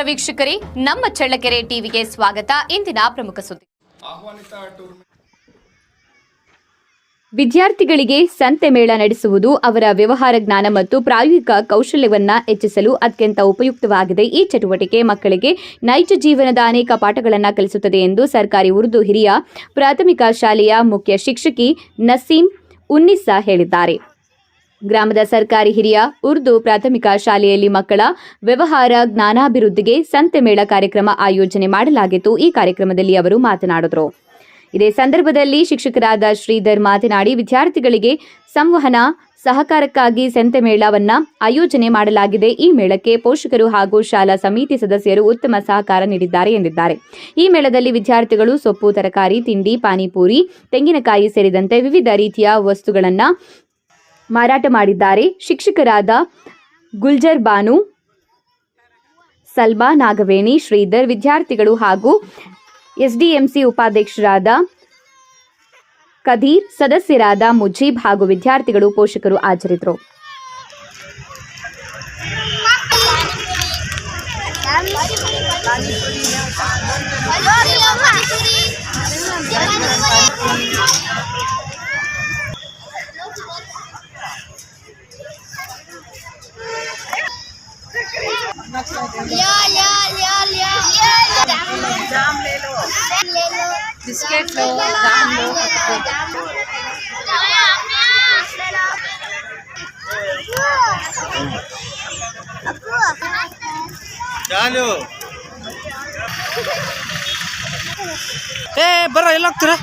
ವೀಕ್ಷಕರೇ, ನಮ್ಮ ಚಳ್ಳಕೆರೆ ಟಿವಿಗೆ ಸ್ವಾಗತ. ಇಂದಿನ ಪ್ರಮುಖ ಸುದ್ದಿ. ವಿದ್ಯಾರ್ಥಿಗಳಿಗೆ ಸಂತೆ ಮೇಳ ನಡೆಸುವುದು ಅವರ ವ್ಯವಹಾರ ಜ್ಞಾನ ಮತ್ತು ಪ್ರಾಯೋಗಿಕ ಕೌಶಲ್ಯವನ್ನು ಹೆಚ್ಚಿಸಲು ಅತ್ಯಂತ ಉಪಯುಕ್ತವಾಗಿದೆ. ಈ ಚಟುವಟಿಕೆ ಮಕ್ಕಳಿಗೆ ನೈಜ ಜೀವನದ ಅನೇಕ ಪಾಠಗಳನ್ನು ಕಲಿಸುತ್ತದೆ ಎಂದು ಸರ್ಕಾರಿ ಉರ್ದು ಹಿರಿಯ ಪ್ರಾಥಮಿಕ ಶಾಲೆಯ ಮುಖ್ಯ ಶಿಕ್ಷಕಿ ನಸೀಂ ಉನ್ನಿಸಾ ಹೇಳಿದ್ದಾರೆ. ಗ್ರಾಮದ ಸರ್ಕಾರಿ ಹಿರಿಯ ಉರ್ದು ಪ್ರಾಥಮಿಕ ಶಾಲೆಯಲ್ಲಿ ಮಕ್ಕಳ ವ್ಯವಹಾರ ಜ್ಞಾನಾಭಿವೃದ್ಧಿಗೆ ಸಂತೆ ಮೇಳ ಕಾರ್ಯಕ್ರಮ ಆಯೋಜನೆ ಮಾಡಲಾಗಿತ್ತು. ಈ ಕಾರ್ಯಕ್ರಮದಲ್ಲಿ ಅವರು ಮಾತನಾಡಿದರು. ಇದೇ ಸಂದರ್ಭದಲ್ಲಿ ಶಿಕ್ಷಕರಾದ ಶ್ರೀಧರ್ ಮಾತನಾಡಿ, ವಿದ್ಯಾರ್ಥಿಗಳಿಗೆ ಸಂವಹನ ಸಹಕಾರಕ್ಕಾಗಿ ಸಂತೆ ಮೇಳವನ್ನು ಆಯೋಜನೆ ಮಾಡಲಾಗಿದೆ. ಈ ಮೇಳಕ್ಕೆ ಪೋಷಕರು ಹಾಗೂ ಶಾಲಾ ಸಮಿತಿ ಸದಸ್ಯರು ಉತ್ತಮ ಸಹಕಾರ ನೀಡಿದ್ದಾರೆ ಎಂದಿದ್ದಾರೆ. ಈ ಮೇಳದಲ್ಲಿ ವಿದ್ಯಾರ್ಥಿಗಳು ಸೊಪ್ಪು, ತರಕಾರಿ, ತಿಂಡಿ, ಪಾನಿಪುರಿ, ತೆಂಗಿನಕಾಯಿ ಸೇರಿದಂತೆ ವಿವಿಧ ರೀತಿಯ ವಸ್ತುಗಳನ್ನು ಮಾರಾಟ ಮಾಡಿದ್ದಾರೆ. ಶಿಕ್ಷಕರಾದ ಗುಲ್ಜರ್ ಬಾನು, ಸಲ್ಮಾ, ನಾಗವೇಣಿ, ಶ್ರೀಧರ್, ವಿದ್ಯಾರ್ಥಿಗಳು ಹಾಗೂ ಎಸ್ಡಿಎಂಸಿ ಉಪಾಧ್ಯಕ್ಷರಾದ ಕದೀರ್, ಸದಸ್ಯರಾದ ಮುಜೀಬ್ ಹಾಗೂ ವಿದ್ಯಾರ್ಥಿಗಳು, ಪೋಷಕರು ಹಾಜರಿದ್ದರು. जाम ले लो, बिस्किट लो, जाम लो। चालो बरा ಎಲ್ಲ ಹೋಗ್ತೀರಾ?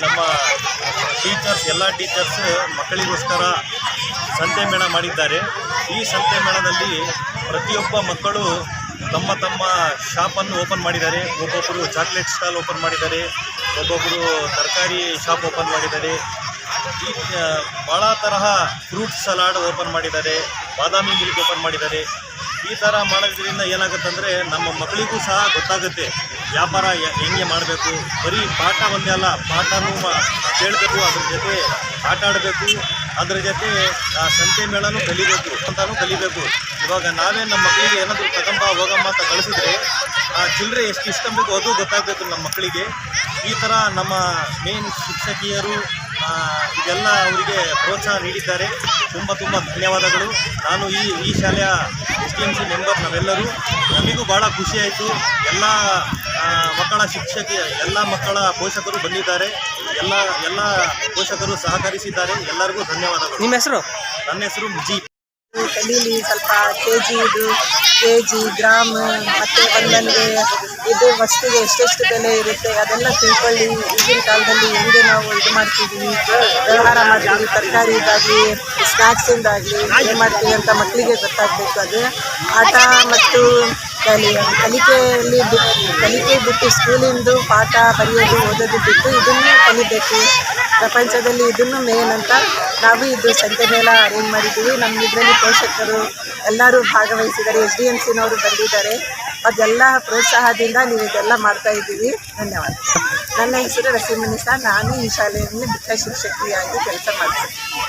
ನಮ್ಮ ಟೀಚರ್ಸ್ ಎಲ್ಲ ಮಕ್ಕಳಿಗೋಸ್ಕರ ಸಂತೆ ಮೇಳ ಮಾಡಿದ್ದಾರೆ. ಈ ಸಂತೆ ಮೇಳದಲ್ಲಿ ಪ್ರತಿಯೊಬ್ಬ ಮಕ್ಕಳು ತಮ್ಮ ತಮ್ಮ ಶಾಪನ್ನು ಓಪನ್ ಮಾಡಿದ್ದಾರೆ. ಒಬ್ಬೊಬ್ಬರು ಚಾಕ್ಲೇಟ್ ಸ್ಟಾಲ್ ಓಪನ್ ಮಾಡಿದ್ದಾರೆ, ಒಬ್ಬೊಬ್ಬರು ತರಕಾರಿ ಶಾಪ್ ಓಪನ್ ಮಾಡಿದ್ದಾರೆ, ಈ ಭಾಳ ತರಹ ಫ್ರೂಟ್ ಸಲಾಡ್ ಓಪನ್ ಮಾಡಿದ್ದಾರೆ, ಬಾದಾಮಿ ಮಿಲ್ಕ್ ಓಪನ್ ಮಾಡಿದ್ದಾರೆ. ಈ ಥರ ಮಾಡೋದ್ರಿಂದ ಏನಾಗುತ್ತಂದರೆ ನಮ್ಮ ಮಕ್ಕಳಿಗೂ ಸಹ ಗೊತ್ತಾಗುತ್ತೆ ವ್ಯಾಪಾರ ಹೆಂಗೆ ಮಾಡಬೇಕು. ಬರೀ ಪಾಠ ಒಂದೇ ಅಲ್ಲ, ಪಾಠನೂ ಕೇಳಬೇಕು, ಅದ್ರ ಜೊತೆ ಆಟ ಆಡಬೇಕು, ಅದರ ಜೊತೆ ಸಂತೆ ಮೇಳನೂ ಕಲಿಬೇಕು. ಇವಾಗ ನಾವೇ ನಮ್ಮ ಮಕ್ಕಳಿಗೆ ಏನಾದರೂ ತಗೊಂಬ ಹೋಗಮ್ಮ ಅಂತ ಕಳಿಸಿದ್ರೆ ಆ ಚಿಲ್ಲರೆ ಎಷ್ಟು ಇಷ್ಟಬೇಕು ಅದು ಗೊತ್ತಾಗಬೇಕು ನಮ್ಮ ಮಕ್ಕಳಿಗೆ. ಈ ಥರ ನಮ್ಮ ಮೇನ್ ಶಿಕ್ಷಕಿಯರು ಇದೆಲ್ಲ ಅವರಿಗೆ ಪ್ರೋತ್ಸಾಹ ನೀಡಿದ್ದಾರೆ. ತುಂಬ ಧನ್ಯವಾದಗಳು. ನಾನು ಈ ಶಾಲೆಯ SDMC ಮೆಂಬರ್, ನಾವೆಲ್ಲರೂ ನಮಗೂ ಭಾಳ ಖುಷಿಯಾಯಿತು. ಎಲ್ಲ ಮಕ್ಕಳ ಎಲ್ಲ ಮಕ್ಕಳ ಪೋಷಕರು ಬಂದಿದ್ದಾರೆ, ಎಲ್ಲ ಪೋಷಕರು ಸಹಕರಿಸಿದ್ದಾರೆ. ಎಲ್ಲರಿಗೂ ಧನ್ಯವಾದಗಳು. ನಿಮ್ಮ ಹೆಸರು? ನನ್ನ ಹೆಸರು ಮುಜೀಬ್. ಕಲೀಲಿ ಸ್ವಲ್ಪ ಕೆಜಿ ಗ್ರಾಮ್ ಮತ್ತು ಒಂದೊಂದು ಇದು ವಸ್ತುಗೆ ಎಷ್ಟೆಷ್ಟು ಬೆಲೆ ಇರುತ್ತೆ ಅದೆಲ್ಲ ತಿಳ್ಕೊಳ್ಳಿ. ಈಗಿನ ಕಾಲದಲ್ಲಿ ಹೆಂಗೆ ನಾವು ಇದು ಮಾಡ್ತಿದ್ದೀವಿ, ವ್ಯವಹಾರ ಮಾಡ್ತೀವಿ, ತರಕಾರಿದಾಗಲಿ ಸ್ನ್ಯಾಕ್ಸಿಂದಾಗಲಿ ಏನು ಮಾಡ್ತೀವಿ ಅಂತ ಮಕ್ಕಳಿಗೆ ಗೊತ್ತಾಗಬೇಕು. ಅದು ಆಟ ಮತ್ತು ಕಲಿಕೆ ಬಿಟ್ಟು ಸ್ಕೂಲಿಂದು ಪಾಠ ಬರೆಯೋದು ಓದೋದು ಬಿಟ್ಟು ಇದನ್ನು ಕಲಿಬೇಕು. ಪ್ರಪಂಚದಲ್ಲಿ ಇದನ್ನು ಮೇನ್ ಅಂತ ನಾವು ಇದು ಸಂತೆ ಮೇಳ ಅರೇಂಜ್ ಮಾಡಿದ್ದೀವಿ. ನಮ್ಮ ಇದರಲ್ಲಿ ಪೋಷಕರು ಎಲ್ಲರೂ ಭಾಗವಹಿಸಿದ್ದಾರೆ, SDMCನವರು ಬಂದಿದ್ದಾರೆ. ಅದೆಲ್ಲ ಪ್ರೋತ್ಸಾಹದಿಂದ ನೀವು ಇದೆಲ್ಲ ಮಾಡ್ತಾಯಿದ್ದೀವಿ. ಧನ್ಯವಾದ. ನನ್ನ ಹೆಸರು ನಸೀಂ ಉನ್ನಿಸಾ. ನಾನು ಈ ಶಾಲೆಯಲ್ಲಿ ಮುಖ್ಯ ಶಿಕ್ಷಕಿಯಾಗಿ ಕೆಲಸ ಮಾಡ್ತೀನಿ.